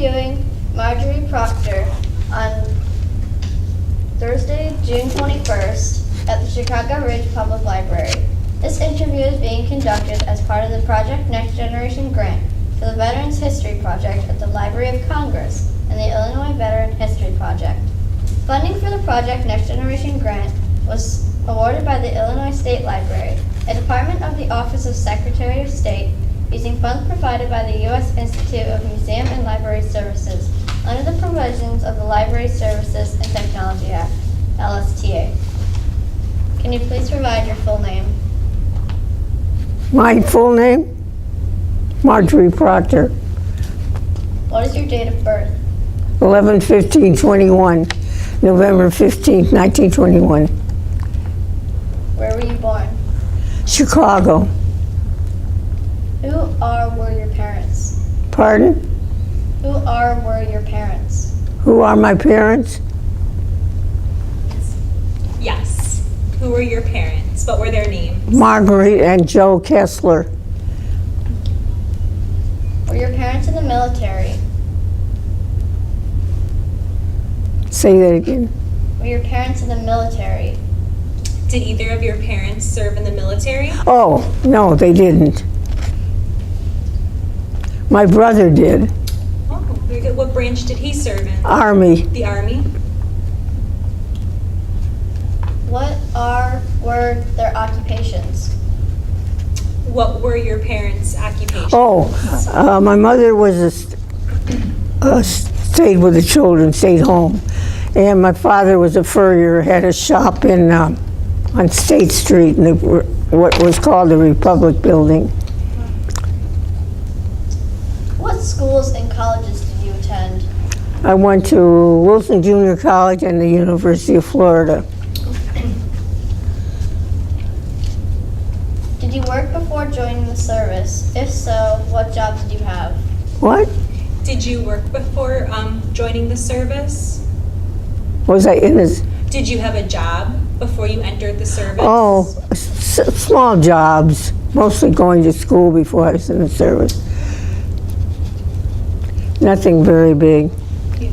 interviewing Marjorie Proctor on Thursday, June 21st at the Chicago Ridge Public Library. This interview is being conducted as part of the Project Next Generation grant for the Veterans History Project at the Library of Congress and the Illinois Veteran History Project. Funding for the Project Next Generation grant was awarded by the Illinois State Library, a department of the Office of Secretary of State, using funds provided by the U.S. Institute of Museum and Library Services under the provisions of the Library Services and Technology Act, LSTA. Can you please provide your full name? My full name? Marjorie Proctor. What is your date of birth? 11/15/21, November 15th, 1921. Where were you born? Chicago. Who were your parents? Pardon? Were your parents? Who are my parents? Yes. Who were your parents? What were their names? Marguerite and Joe Kessler. Were your parents in the military? Say that again. Were your parents in the military? Did either of your parents serve in the military? Oh, no, they didn't. My brother did. Oh, very good. What branch did he serve in? Army. The Army? What were their occupations? What were your parents' occupations? Oh, my mother was stayed with the children, stayed home. And my father was a furrier, had a shop on State Street in what was called the Republic Building. What schools and colleges did you attend? I went to Wilson Junior College and the University of Florida. Did you work before joining the service? If so, what job did you have? What? Did you work before joining the service? Was I in this? Did you have a job before you entered the service? Oh, small jobs, mostly going to school before I was in the service. Nothing very big. Yeah.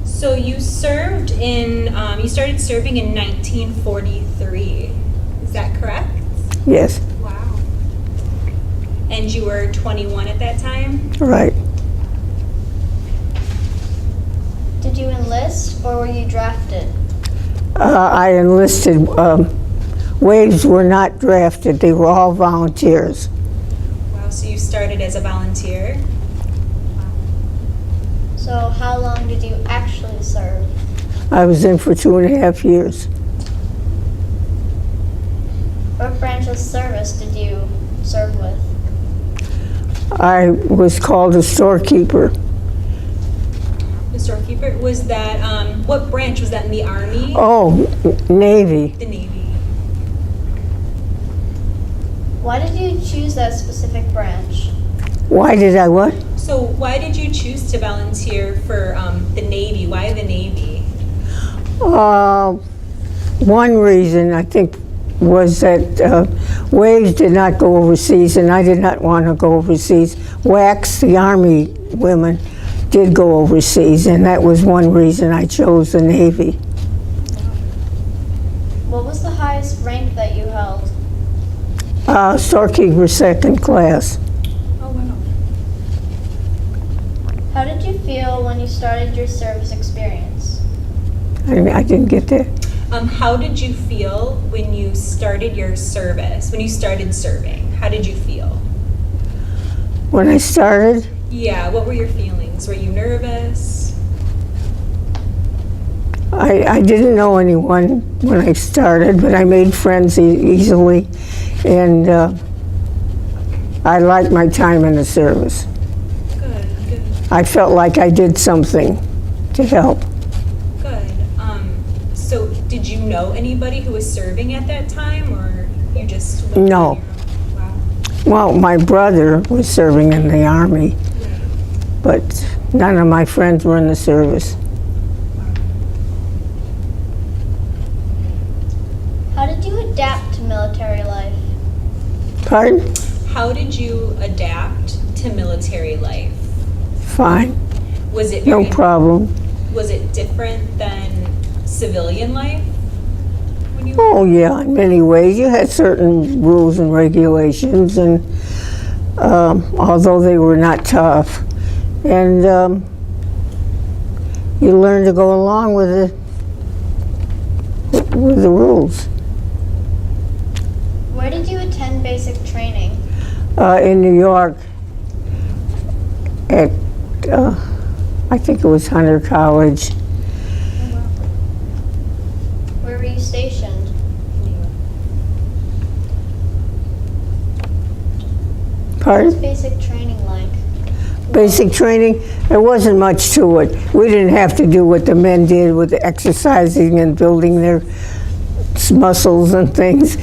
So you served in, you started serving in 1943. Is that correct? Yes, Wow. And you were 21 at that time? right. Did you enlist or were you drafted? I enlisted. Waves were not drafted. They were all volunteers. Wow, so you started as a volunteer? So how long did you actually serve? I was in for 2.5 years. What branch of service did you serve with? I was called a storekeeper. The storekeeper? Was that, what branch was that in the Army? Oh, Navy. The Navy. Why did you choose that specific branch? Why did I what? So why did you choose to volunteer for the Navy? Why the Navy? One reason, I think, was that Waves did not go overseas, and I did not want to go overseas. Wax, the Army women, did go overseas, and that was one reason I chose the Navy. What was the highest rank that you held? Storekeeper, 2nd class. Oh, wow. How did you feel when you started your service experience? I didn't get that. How did you feel when you started your service, when you started serving? How did you feel? When I started, Yeah, what were your feelings? Were you nervous? I didn't know anyone when I started, but I made friends easily, and I liked my time in the service. Good, good, I felt like I did something to help. good. So did you know anybody who was serving at that time, or you just went on No. your own? Wow. Well, my brother was serving in the Army, but none of my friends were in the service. How did you adapt to military life? Pardon? How did you adapt to military life? Fine, Was it no very, problem. was it different than civilian life? When you Oh, yeah, in many ways. You had certain rules and regulations, and although they were not tough. And you learn to go along with the rules. Where did you attend basic training? In New York, at I think it was Hunter College. Where were you stationed? What Pardon? was basic training like? Basic training, there wasn't much to it. We didn't have to do what the men did with the exercising and building their muscles and things.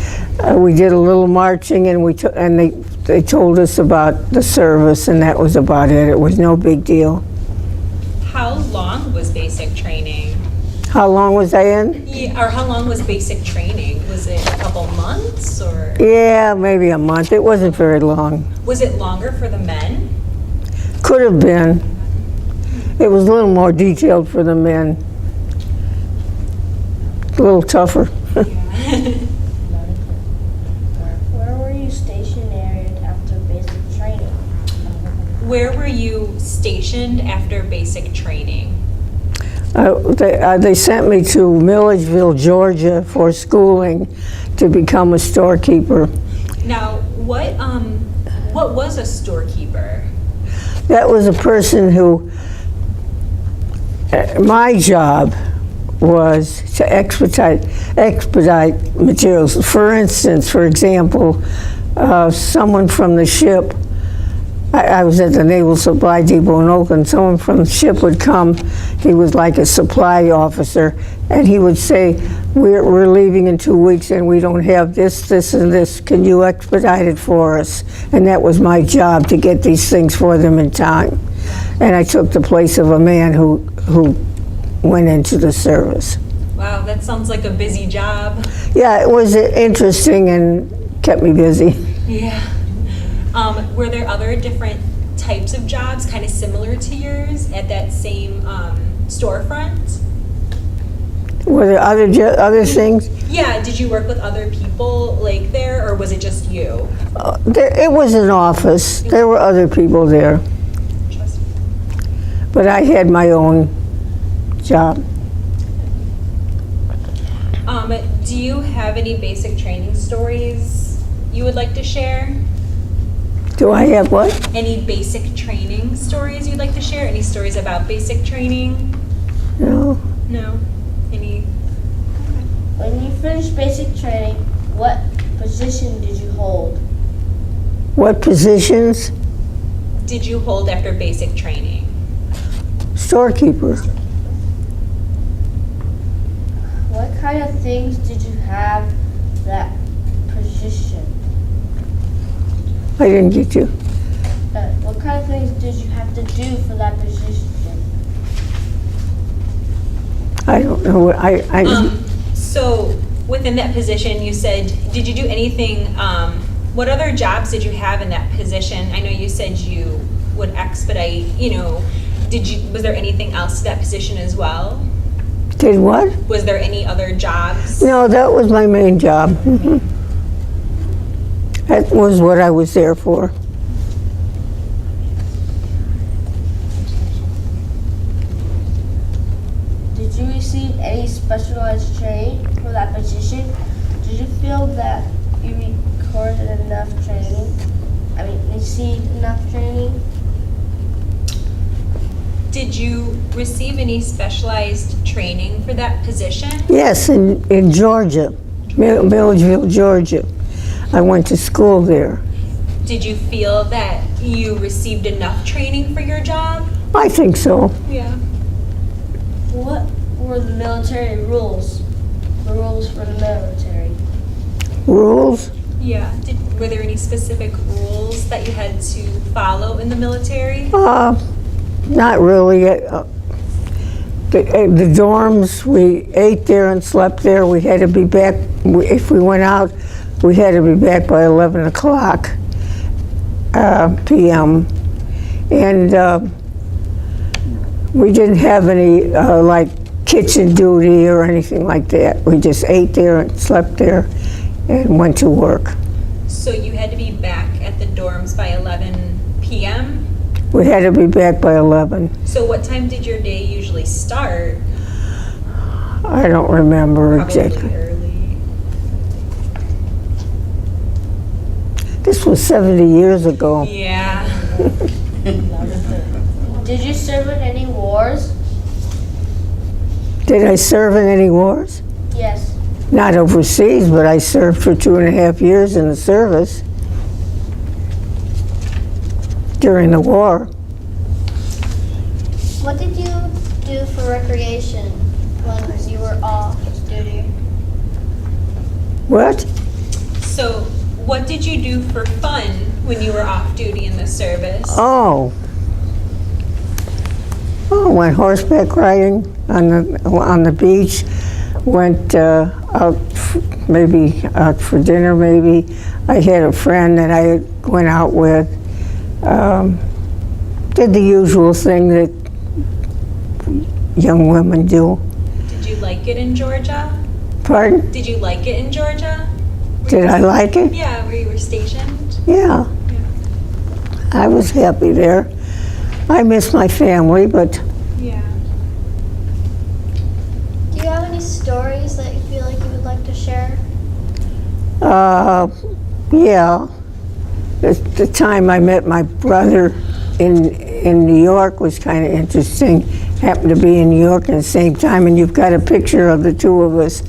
We did a little marching, and they told us about the service, and that was about it. It was no big deal. How long was basic training? How long was I in? Yeah, or how long was basic training? Was it a couple months or Yeah, maybe a month. It wasn't very long. was it longer for the men? Could have been. It was a little more detailed for the men. A little tougher. Where were you stationed after basic training? Where were you stationed after basic training? They sent me to Milledgeville, Georgia for schooling to become a storekeeper. Now, what was a storekeeper? That was a person who, my job was to expedite materials. For instance, for example, someone from the ship, I was at the Naval Supply Depot in Oakland, someone from the ship would come, he was like a supply officer, and he would say, we're leaving in 2 weeks and we don't have this, this, and this, can you expedite it for us? And that was my job, to get these things for them in time. And I took the place of a man who went into the service. Wow, that sounds like a busy job. Yeah, it was interesting and kept me busy. Yeah. Were there other different types of jobs kind of similar to yours at that same storefront? Were there other things? Yeah, did you work with other people like there, or was it just you? It was an office. There were other people there, but I had my own job. Do you have any basic training stories you would like to share? Do I have what? Any basic training stories you'd like to share? Any stories about basic training? No. No? Any? When you finished basic training, what position did you hold? What positions? Did you hold after basic training? Storekeeper. What kind of things did you have that position? I didn't get you. What kind of things did you have to do for that position? I don't know what So within that position, you said, did you do anything, what other jobs did you have in that position? I know you said you would expedite, was there anything else to that position as well? Did what? Was there any other jobs? No, that was my main job. That was what I was there for. Did you receive any specialized training for that position? Did you feel that you received enough training? Did you receive any specialized training for that position? Yes, in Georgia, Milledgeville, Georgia. I went to school there. Did you feel that you received enough training for your job? I think so. Yeah. What were the military rules? The rules for the military? Rules? Yeah. Were there any specific rules that you had to follow in the military? Not really. The dorms, we ate there and slept there. We had to be back, if we went out, we had to be back by 11 o'clock p.m. And we didn't have any like kitchen duty or anything like that. We just ate there and slept there and went to work. So you had to be back at the dorms by 11 p.m.? We had to be back by 11. So what time did your day usually start? I don't remember Probably exactly. early. This was 70 years ago. Yeah. Did you serve in any wars? Did I serve in any wars? Yes. Not overseas, but I served for 2.5 years in the service during the war. What did you do for recreation when you were off duty? What? So what did you do for fun when you were off duty in the service? Oh, went horseback riding on the beach. Went out, maybe out for dinner. Maybe I had a friend that I went out with. Did the usual thing that young women do. Did you like it in Georgia? Pardon? Did you like it in Georgia? Did I like it? Yeah, where you were stationed? Yeah. I was happy there. I miss my family, but Yeah. Do you have any stories that you feel like you would like to share? yeah. The time I met my brother in New York was kind of interesting. Happened to be in New York at the same time, and you've got a picture of the two of us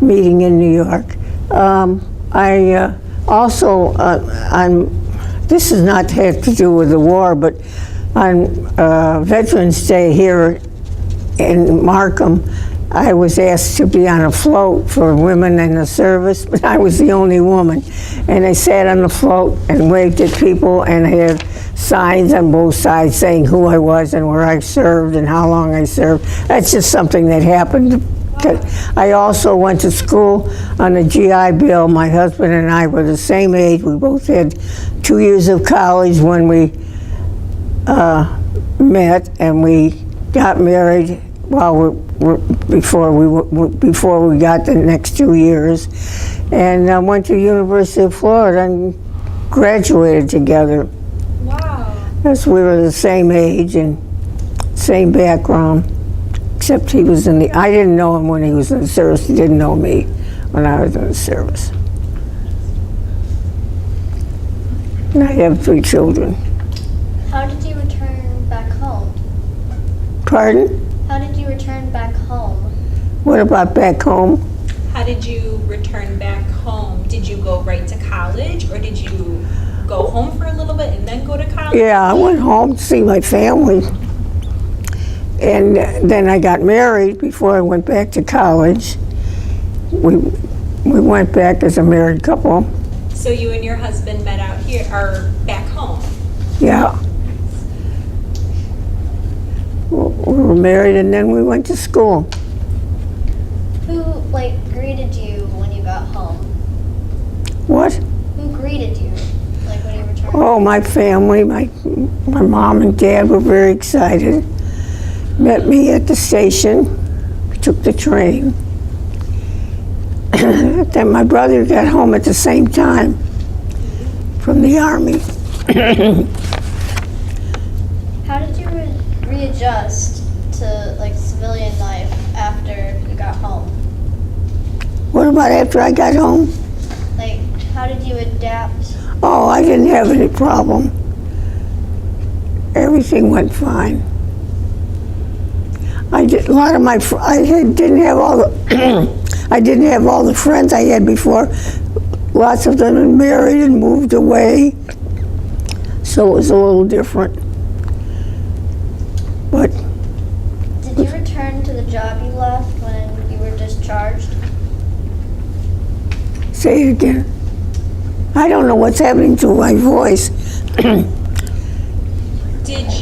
meeting in New York. I also, this is not have to do with the war, but on Veterans Day here in Markham, I was asked to be on a float for women in the service, but I was the only woman. And I sat on the float and waved at people and had signs on both sides saying who I was and where I served and how long I served. That's just something that happened. I also went to school on a GI Bill. My husband and I were the same age. We both had 2 years of college when we met, and we got married before we got the next 2 years, and went to University of Florida and graduated together. Wow. Because we were the same age and same background, except he was in the, I didn't know him when he was in the service. He didn't know me when I was in the service. And I have 3 children. How did you return back home? Pardon? How did you return back home? What about back home? How did you return back home? Did you go right to college, or did you go home for a little bit and then go to college? Yeah, I went home to see my family. And then I got married before I went back to college. We went back as a married couple. So you and your husband met out here, or back home? Yeah. We were married and then we went to school. Who, greeted you when you got home? What? Who greeted you, when you returned? Oh, my family, my mom and dad were very excited. Met me at the station. We took the train. Then my brother got home at the same time from the Army. How did you readjust to civilian life after you got home? What about after I got home? How did you adapt? Oh, I didn't have any problem. Everything went fine. I didn't have all the I didn't have all the friends I had before. Lots of them had married and moved away, so it was a little different. But Did you return to the job you left when you were discharged? say it again. I don't know what's happening to my voice. Did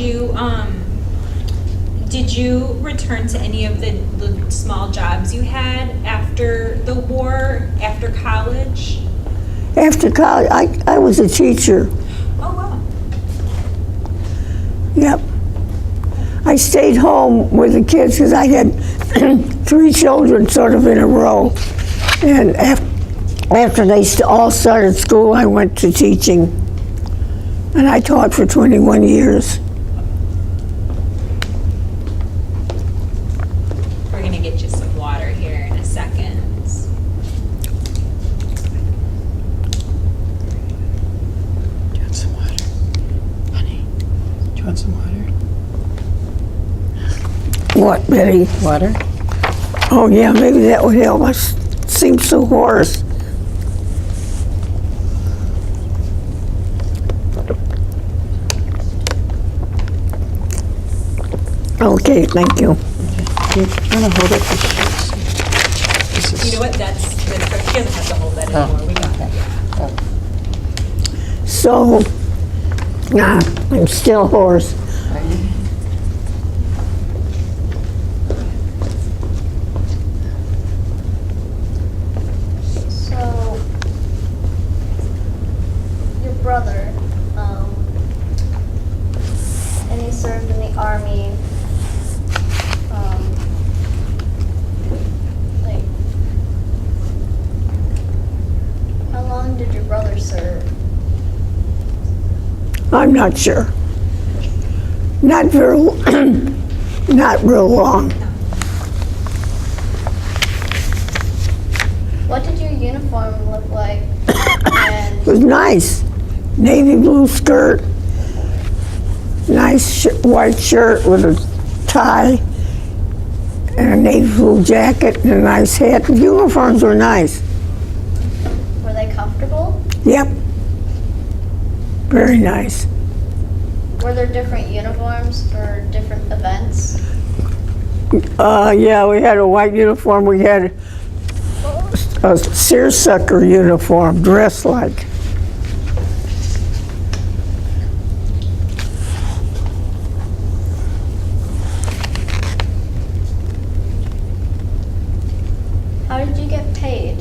you return to any of the small jobs you had after the war, after college? After college, I was a teacher. Oh, wow. Yep. I stayed home with the kids because I had 3 children sort of in a row. And after they all started school, I went to teaching. And I taught for 21 years. We're going to get you some water here in a second. Do you want some water? Honey, do you want some water? What, Betty? Water? Oh, yeah, maybe that would help. I seem so hoarse. Okay, thank you. Do you want to hold it? This is, You know what? That's she doesn't have to hold that anymore. We got that. So, I'm still hoarse. So, your brother, and he served in the army. Like, how long did your brother serve? I'm not sure. Not very, not real long. What did your uniform look like? It was nice. Navy blue skirt, nice white shirt with a tie, and a navy blue jacket and a nice hat. The uniforms were nice. Were they comfortable? Yep. Very nice. Were there different uniforms for different events? Yeah, we had a white uniform. We had a seersucker uniform, dressed like. How did you get paid?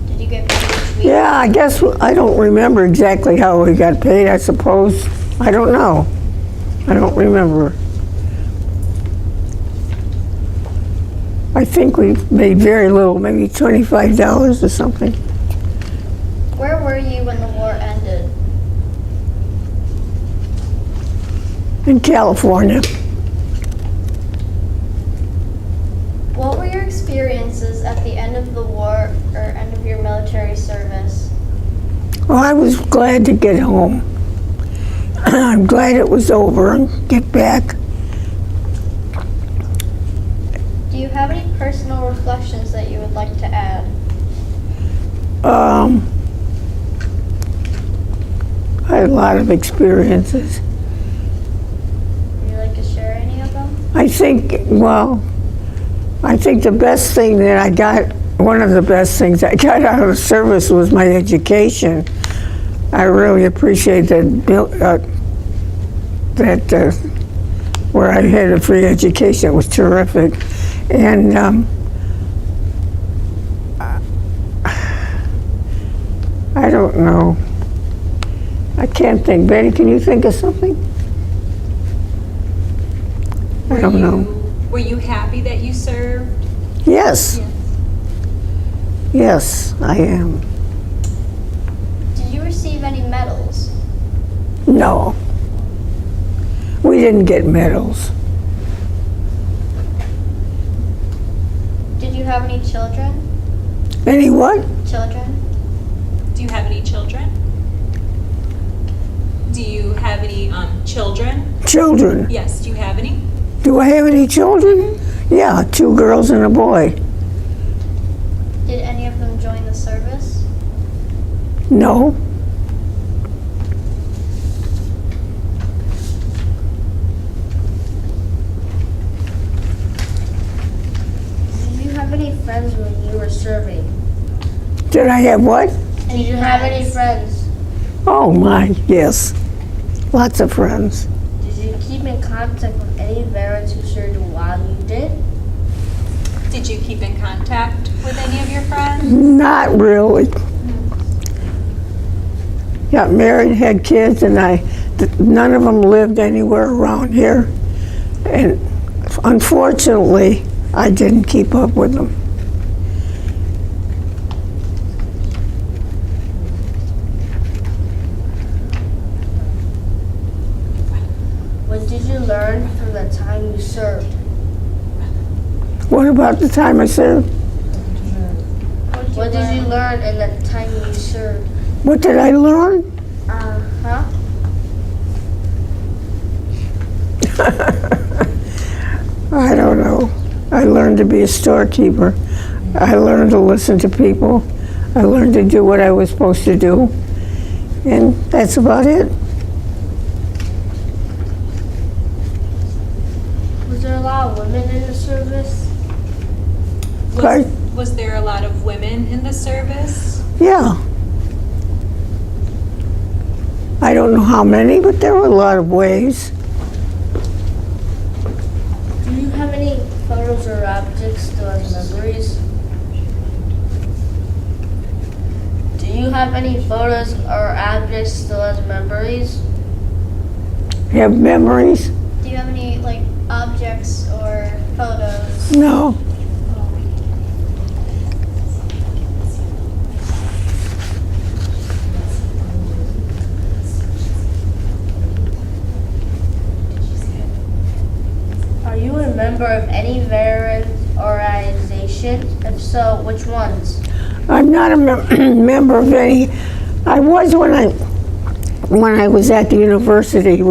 Did you get paid each week? Yeah, I guess, I don't remember exactly how we got paid, I suppose. I don't know. I don't remember. I think we made very little, maybe $25 or something. Where were you when the war ended? In California. What were your experiences at the end of the war or end of your military service? Well, I was glad to get home. I'm glad it was over and get back. Do you have any personal reflections that you would like to add? I had a lot of experiences. Would you like to share any of them? I think the best thing that I got, one of the best things I got out of the service was my education. I really appreciate that, where I had a free education. It was terrific. And I don't know. I can't think. Betty, can you think of something? I don't know. Were you happy that you served? Yes. Yes, I am. Did you receive any medals? No. We didn't get medals. Did you have any children? Any what? Children? Do you have any children? Do you have any children? Children. Yes, do you have any? Do I have any children? Yeah, 2 girls and a boy. Did any of them join the service? No. Did you have any friends when you were serving? Did I have what? Did you have any friends? Oh my, yes. Lots of friends. Did you keep in contact with any veterans who served while you did? Did you keep in contact with any of your friends? Not really. Got married, had kids, and I none of them lived anywhere around here. And unfortunately, I didn't keep up with them. What did you learn from the time you served? What about the time I served? What did you learn in the time you served? What did I learn? Uh-huh. I don't know. I learned to be a storekeeper. I learned to listen to people. I learned to do what I was supposed to do. And that's about it. Was there a lot of women in the service? Right. Was there a lot of women in the service? Yeah. I don't know how many, but there were a lot of ways. Do you have any photos or objects still as memories? Do you have any photos or objects still as memories? Have memories? Do you have any like objects or photos? No. Are you a member of any veterans organization? If so, which ones? I'm not a member of any. I was when I was at the university.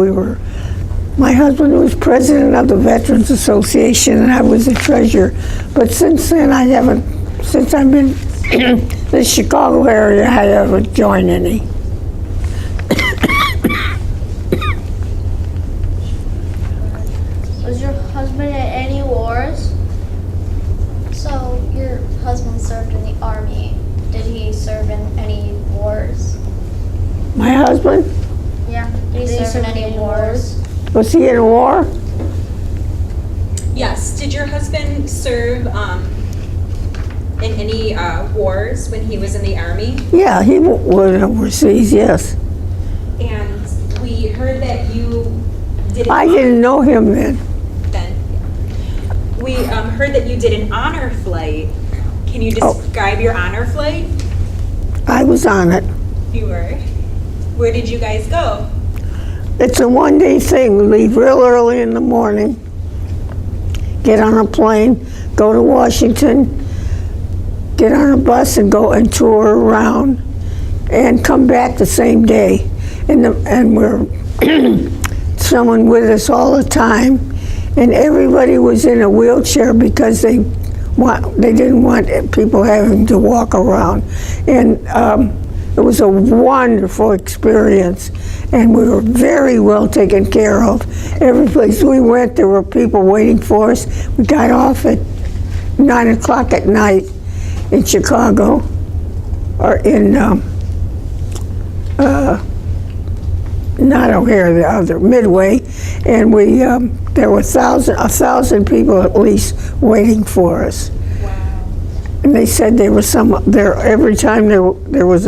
My husband was president of the Veterans Association, and I was the treasurer. But since then, I haven't. Since I've been in the Chicago area, I haven't joined any. Was your husband in any wars? So your husband served in the army. Did he serve in any wars? My husband, Yeah. Did he serve in any wars? was he in a war? Yes. Did your husband serve in any wars when he was in the army? Yeah, he was overseas. Yes, And we heard that you did. I didn't know him then. Then we heard that you did an honor flight. Can you describe your honor flight? I was on it. You were. Where did you guys go? It's a one-day thing. We leave real early in the morning, get on a plane, go to Washington, get on a bus and go and tour around, and come back the same day. And we're someone with us all the time, and everybody was in a wheelchair because they didn't want people having to walk around. And it was a wonderful experience, and we were very well taken care of. Every place we went, there were people waiting for us. We got off at 9 o'clock at night in Chicago, or in, not O'Hare, the other, Midway, and there were 1,000 people at least waiting for us. Wow. And they said there was every time there was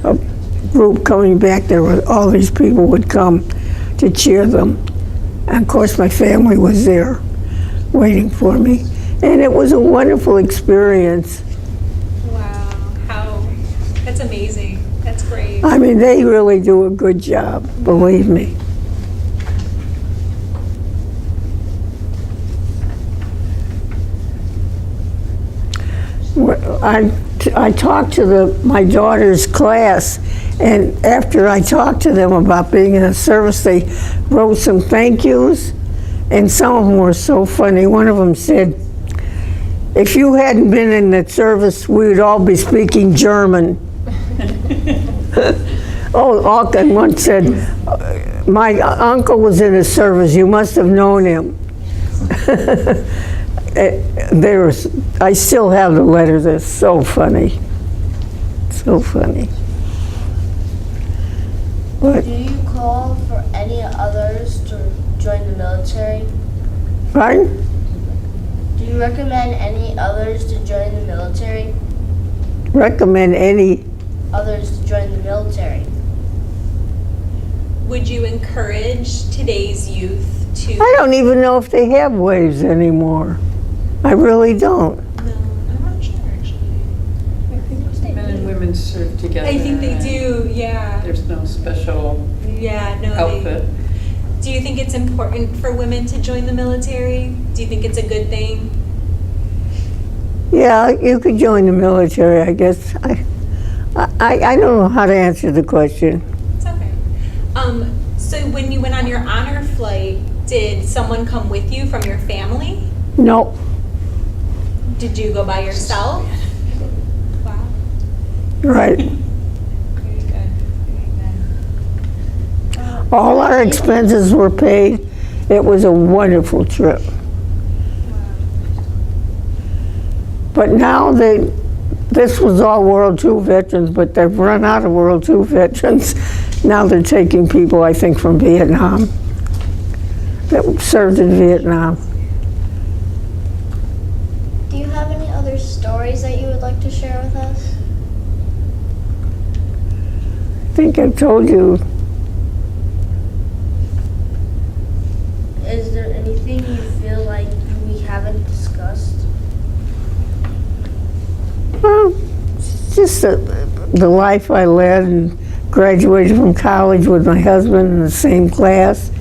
a group coming back, all these people would come to cheer them. And of course, my family was there waiting for me. And it was a wonderful experience. Wow. That's amazing. That's great. I mean, they really do a good job, believe me. I talked to my daughter's class, and after I talked to them about being in the service, they wrote some thank yous, and some of them were so funny. One of them said, "If you hadn't been in the service, we would all be speaking German." Oh, Alkin once said, "My uncle was in the service. You must have known him." I still have the letters. They're so funny. So funny. But, Do you call for any others to join the military? pardon? Do you recommend any others to join the military? Recommend any. Others to join the military? would you encourage today's youth to? I don't even know if they have waves anymore. I really don't. No, I'm not sure actually. Men and women serve together. I think they do, yeah. There's no special Yeah, no. outfit. Do you think it's important for women to join the military? Do you think it's a good thing? Yeah, you could join the military, I guess. I don't know how to answer the question. It's okay. So when you went on your honor flight, did someone come with you from your family? No, Did you go by yourself? Wow. right. Very good. Very good. All our expenses were paid. It was a wonderful trip. But now this was all World II veterans, but they've run out of World II veterans. Now they're taking people, I think, from Vietnam that served in Vietnam. Do you have any other stories that you would like to share with us? I think I've told you. Is there anything you feel like we haven't discussed? Well, it's just the life I led and graduated from college with my husband in the same class,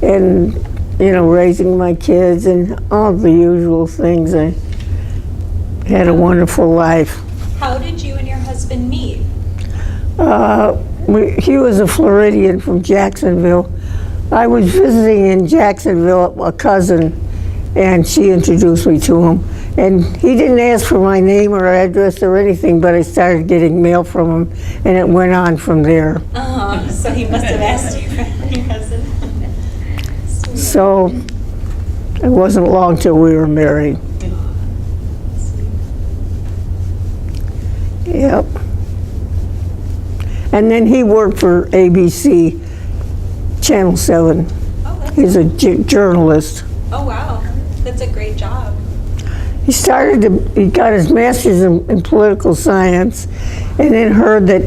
and raising my kids and all the usual things. I had a wonderful life. How did you and your husband meet? He was a Floridian from Jacksonville. I was visiting in Jacksonville, a cousin, and she introduced me to him. And he didn't ask for my name or address or anything, but I started getting mail from him, and it went on from there. So he must have asked you for your husband. So it wasn't long till we were married. Yep. And then he worked for ABC, Channel 7. Oh, that's, He's a journalist. oh wow, that's a great job. He got his master's in political science, and then heard that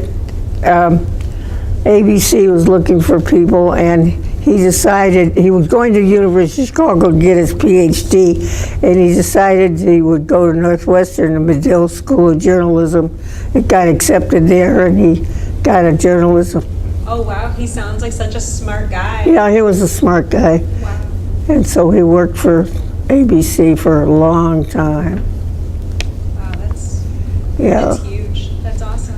ABC was looking for people, and he decided he was going to the University of Chicago to get his PhD, and he decided he would go to Northwestern, the Medill School of Journalism. It got accepted there, and he got a journalism. Oh wow, he sounds like such a smart guy. Yeah, he was a smart guy, Wow. and so he worked for ABC for a long time. Wow, that's Yeah. huge. That's awesome.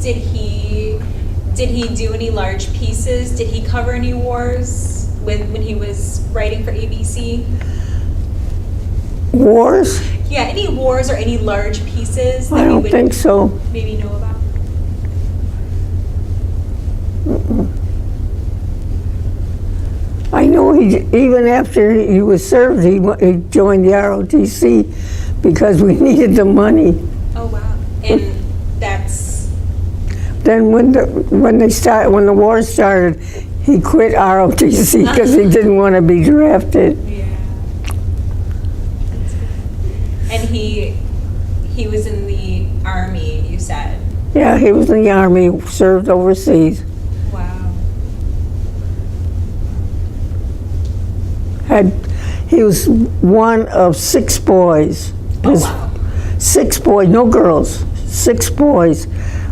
Did he do any large pieces? Did he cover any wars when he was writing for ABC? Wars? Yeah, any wars or any large pieces that I we don't would think so. maybe know about? I know even after he was served, he joined the ROTC because we needed the money. Oh wow. And that's Then when the war started, he quit ROTC because he didn't want to be drafted. yeah. That's good. And he was in the army, you said. Yeah, he was in the Army, served overseas. Wow. He was one of 6 boys. Oh wow. 6 boys, no girls, 6 boys.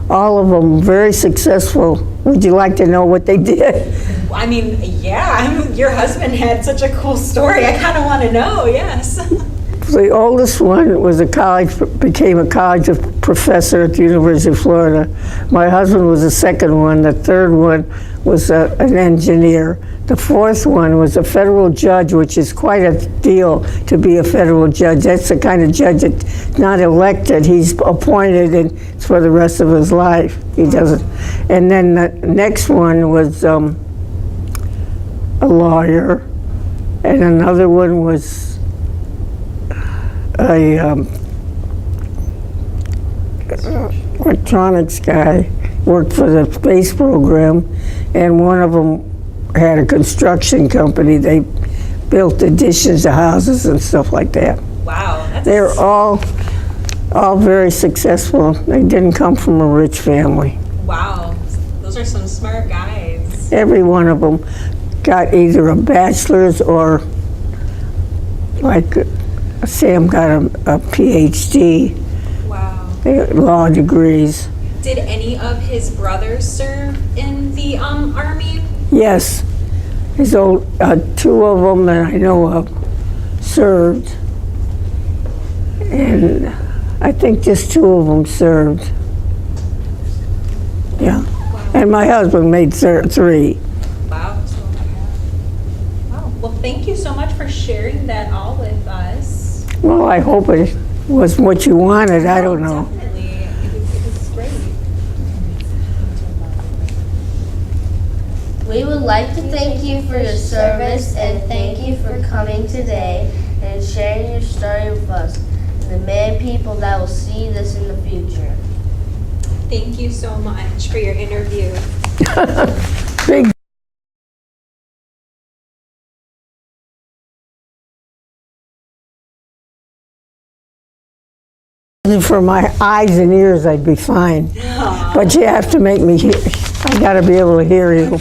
All of them very successful. Would you like to know what they did? I mean, yeah, your husband had such a cool story. I kind of want to know, yes. The oldest one became a college professor at the University of Florida. My husband was the second one. The third one was an engineer. The fourth one was a federal judge, which is quite a deal to be a federal judge. That's the kind of judge that's not elected. He's appointed, and it's for the rest of his life. He doesn't. And then the next one was a lawyer, and another one was a electronics guy, worked for the space program, and one of them had a construction company. They built additions to houses and stuff like that. Wow. That's, They're all very successful. They didn't come from a rich family. wow. Those are some smart guys. Every one of them got either a bachelor's or, like Sam got a PhD, Wow. law degrees. Did any of his brothers serve in the Army? Yes, his old, two of them that I know of served, and I think just two of them served. Yeah, and my husband made three. Wow. Wow. Well, thank you so much for sharing that all with us. Well, I hope it was what you wanted, I don't know. Definitely. It was great. We would like to thank you for your service and thank you for coming today and sharing your story with us and the many people that will see this in the future. Thank you so much for your interview. Big for my eyes and ears, I'd be fine. But you have to make me hear. I gotta be able to hear you.